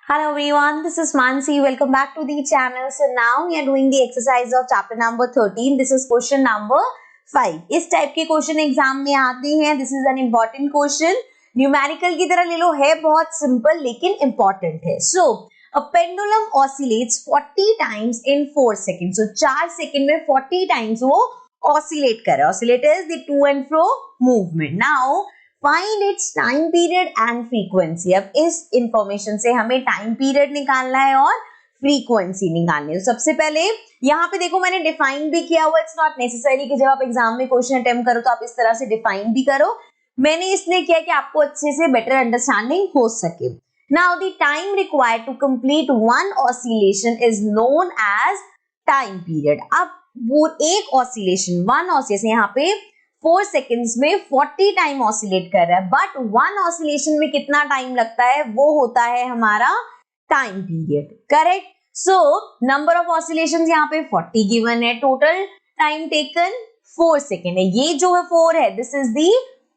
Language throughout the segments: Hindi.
Hello everyone, this is Mansi. Welcome back to the channel. So now we are doing the exercise of chapter number 13. This is question number 5. इस टाइप के क्वेश्चन एग्जाम में आते हैं. This is an important question. Numerical की तरह ले लो, है बहुत सिंपल लेकिन important है. So a pendulum oscillates 40 times in 4 seconds. So 4 second में 40 times वो oscillate कर रहा है. Oscillate is the to and fro movement. Now find its time period and frequency. अब इस इंफॉर्मेशन से हमें टाइम पीरियड निकालना है और फ्रीक्वेंसी निकालनी है. तो सबसे पहले यहाँ पे देखो मैंने डिफाइन भी किया हुआ. इट्स नॉट नेसेसरी कि जब आप एग्जाम में क्वेश्चन अटेम्प्ट करो तो आप इस तरह से डिफाइन भी करो. मैंने इसलिए किया कि आपको अच्छे से बेटर अंडरस्टैंडिंग हो सके. Now the time required to complete one oscillation is known as time period. अब वो एक ऑसिलेशन, वन ऑसिलेशन यहाँ पे 4 सेकेंड्स में 40 टाइम ऑसिलेट कर रहा है, बट वन ऑसिलेशन में कितना टाइम लगता है वो होता है हमारा time period. Correct. So number of oscillations यहाँ पे 40 गिवन है. टोटल टाइम टेकन 4 सेकेंड है. ये जो है 4 है, this is the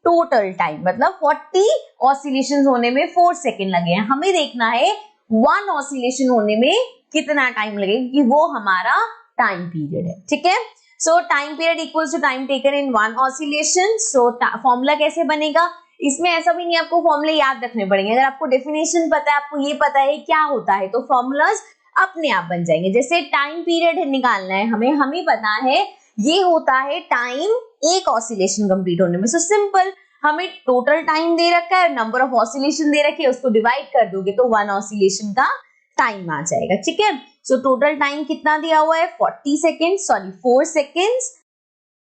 total time. मतलब 40 ऑसिलेशंस होने में 4 सेकेंड लगे हैं. हमें देखना है वन ऑसिलेशन होने में कितना टाइम लगेगा, कि वो हमारा टाइम पीरियड है. ठीक है. So time period equals to time taken in one oscillation. So formula कैसे बनेगा, इसमें ऐसा भी नहीं आपको फॉर्मूले याद रखने पड़ेंगे. अगर आपको डेफिनेशन पता है, आपको ये पता है क्या होता है, तो फॉर्मूलाज अपने आप बन जाएंगे. जैसे टाइम पीरियड निकालना है हमें पता है ये होता है टाइम एक ऑसिलेशन कंप्लीट होने में. सो सिंपल, हमें टोटल टाइम दे रखा है, नंबर ऑफ ऑसिलेशन दे रखे है, उसको डिवाइड कर दोगे तो वन ऑसिलेशन का टाइम आ जाएगा. ठीक है. सो टोटल टाइम कितना दिया हुआ है 40 second, sorry 4 seconds,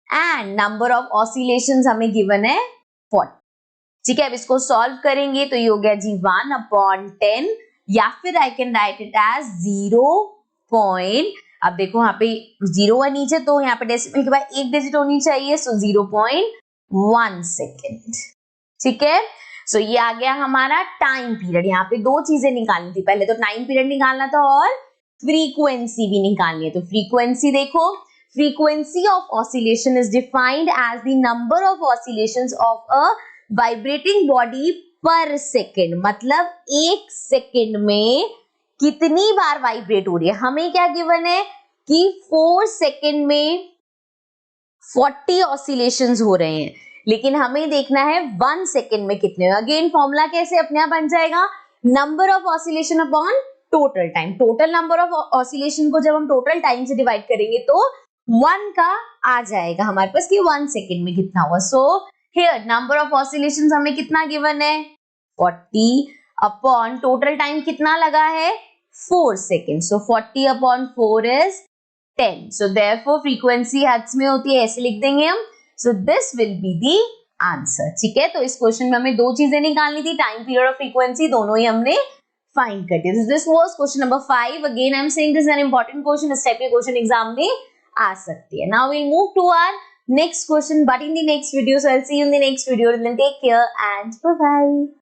and number of oscillations हमें गिवन है 40. ठीक है. अब इसको सॉल्व करेंगे तो ये हो गया जी 1/10, या फिर I can write it as 0. अब देखो यहाँ पे 0 है नीचे, तो यहाँ पे डेसिमल के बाद एक डिजिट होनी चाहिए. सो 0.1 सेकेंड. ठीक है. सो ये आ गया हमारा टाइम पीरियड. यहाँ पे दो चीजें निकालनी थी, पहले तो टाइम पीरियड निकालना था और फ्रीक्वेंसी भी निकालनी है. तो फ्रीक्वेंसी देखो, frequency of oscillation is defined as the number of oscillations of a vibrating body per second. मतलब एक सेकेंड में कितनी बार वाइब्रेट हो रही है. हमें क्या गिवन है कि 4 सेकेंड में 40 ऑसिलेशंस हो रहे हैं, लेकिन हमें देखना है 1 सेकेंड में कितने. अगेन फॉर्मूला कैसे अपने आप बन जाएगा, number of oscillation upon total time. Total number of oscillation को जब हम टोटल टाइम से डिवाइड करेंगे तो 1 का आ जाएगा हमारे पास कि 1 सेकेंड में कितना हुआ. So here number of oscillations हमें कितना गिवन है 40 अपॉन टोटल टाइम कितना लगा है 4 second. So 40 upon 4 is 10. So therefore frequency hertz में होती है, ऐसे लिख देंगे हम. So this will be the answer. ठीक है. तो इस क्वेश्चन में हमें दो चीजें निकालनी थी, टाइम पीरियड और फ्रीक्वेंसी, दोनों ही हमने फाइंड कर दिया. This was question number 5. Again I am saying this is an important question. इस टाइप के क्वेश्चन एग्जाम में आ सकती है. Now we will move to our next question, but in the next video. So I will see you in the next video. Take care and bye bye.